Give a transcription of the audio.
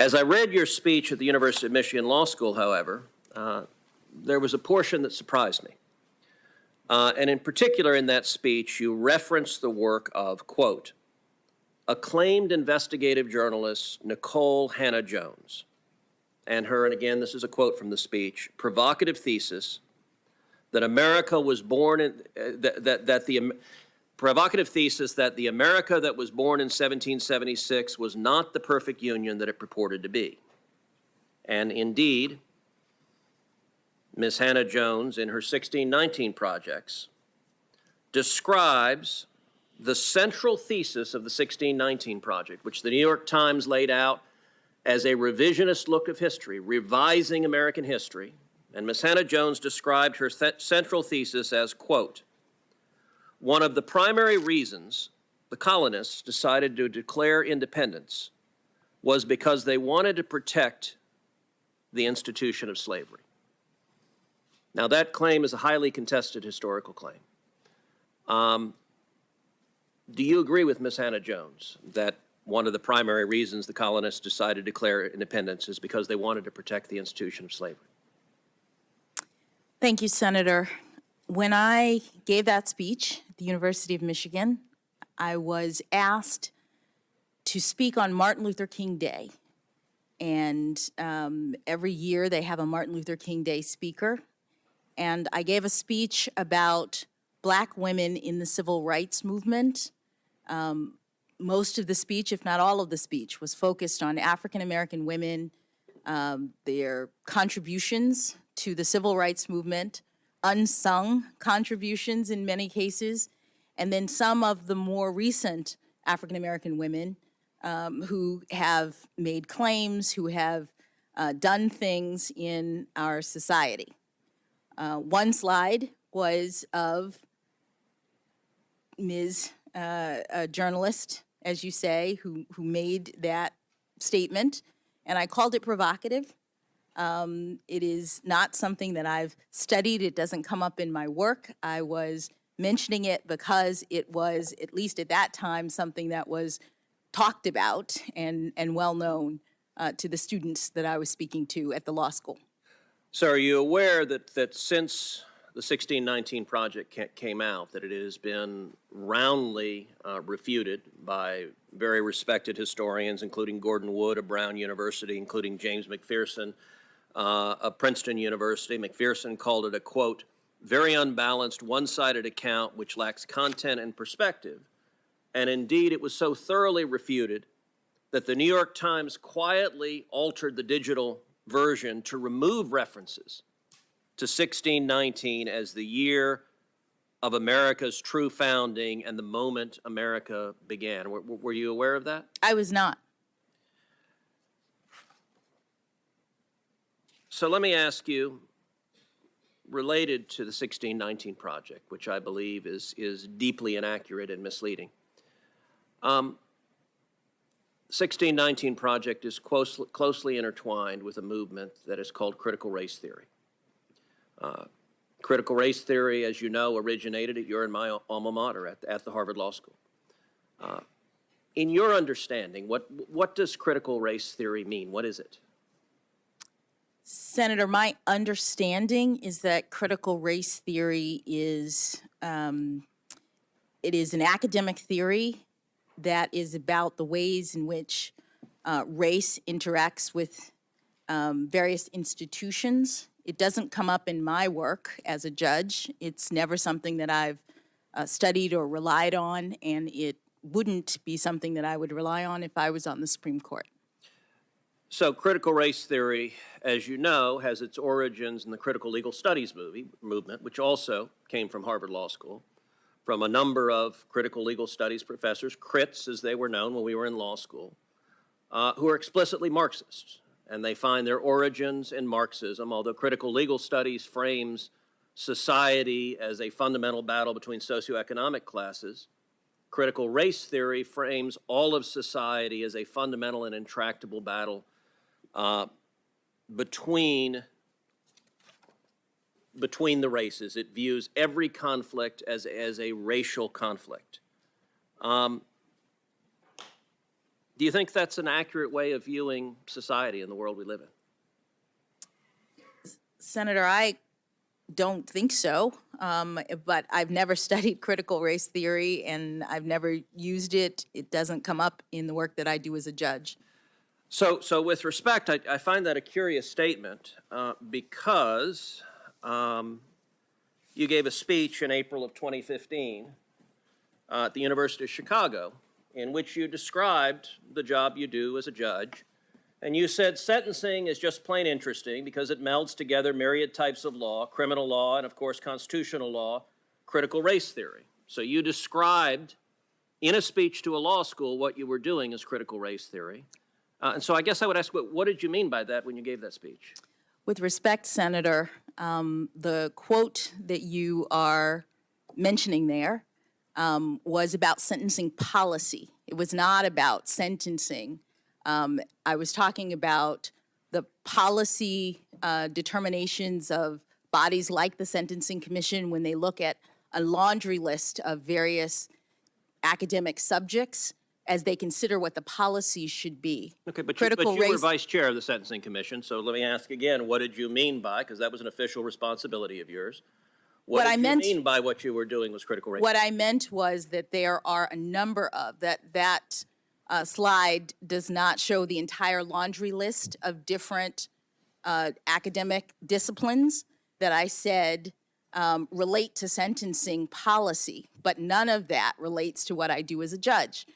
As I read your speech at the University of Michigan Law School, however, there was a portion that surprised me. And in particular, in that speech, you referenced the work of, quote, acclaimed investigative journalist Nicole Hannah-Jones, and her, and again, this is a quote from the speech, provocative thesis that America was born in, provocative thesis that the America that was born in 1776 was not the perfect union that it purported to be. And indeed, Ms. Hannah-Jones, in her 1619 projects, describes the central thesis of the 1619 project, which the New York Times laid out as a revisionist look of history, revising American history. And Ms. Hannah-Jones described her central thesis as, quote, one of the primary reasons the colonists decided to declare independence was because they wanted to protect the institution of slavery. Now, that claim is a highly contested historical claim. Do you agree with Ms. Hannah-Jones that one of the primary reasons the colonists decided to declare independence is because they wanted to protect the institution of slavery? Thank you, Senator. When I gave that speech at the University of Michigan, I was asked to speak on Martin Luther King Day. And every year they have a Martin Luther King Day speaker. And I gave a speech about Black women in the civil rights movement. Most of the speech, if not all of the speech, was focused on African-American women, their contributions to the civil rights movement, unsung contributions in many cases, and then some of the more recent African-American women who have made claims, who have done things in our society. One slide was of Ms. A journalist, as you say, who made that statement, and I called it provocative. It is not something that I've studied. It doesn't come up in my work. I was mentioning it because it was, at least at that time, something that was talked about and well known to the students that I was speaking to at the law school. So are you aware that since the 1619 project came out, that it has been roundly refuted by very respected historians, including Gordon Wood of Brown University, including James McPherson of Princeton University. McPherson called it a, quote, very unbalanced, one-sided account which lacks content and perspective. And indeed, it was so thoroughly refuted that the New York Times quietly altered the digital version to remove references to 1619 as the year of America's true founding and the moment America began. Were you aware of that? I was not. So let me ask you, related to the 1619 project, which I believe is deeply inaccurate and misleading. 1619 project is closely intertwined with a movement that is called critical race theory. Critical race theory, as you know, originated at your and my alma mater at the Harvard Law School. In your understanding, what does critical race theory mean? What is it? Senator, my understanding is that critical race theory is, it is an academic theory that is about the ways in which race interacts with various institutions. It doesn't come up in my work as a judge. It's never something that I've studied or relied on, and it wouldn't be something that I would rely on if I was on the Supreme Court. So critical race theory, as you know, has its origins in the critical legal studies movement, which also came from Harvard Law School, from a number of critical legal studies professors, crits as they were known when we were in law school, who are explicitly Marxists. And they find their origins in Marxism, although critical legal studies frames society as a fundamental battle between socioeconomic classes. Critical race theory frames all of society as a fundamental and intractable battle between the races. It views every conflict as a racial conflict. Do you think that's an accurate way of viewing society in the world we live in? Senator, I don't think so, but I've never studied critical race theory, and I've never used it. It doesn't come up in the work that I do as a judge. So with respect, I find that a curious statement because you gave a speech in April of 2015 at the University of Chicago in which you described the job you do as a judge. And you said sentencing is just plain interesting because it melds together myriad types of law, criminal law, and of course constitutional law, critical race theory. So you described in a speech to a law school what you were doing as critical race theory. And so I guess I would ask, what did you mean by that when you gave that speech? With respect, Senator, the quote that you are mentioning there was about sentencing policy. It was not about sentencing. I was talking about the policy determinations of bodies like the Sentencing Commission when they look at a laundry list of various academic subjects as they consider what the policies should be. Okay, but you were vice chair of the Sentencing Commission, so let me ask again, what did you mean by, because that was an official responsibility of yours, what did you mean by what you were doing was critical race? What I meant was that there are a number of, that slide does not show the entire laundry list of different academic disciplines that I said relate to sentencing policy, but none of that relates to what I do as a judge.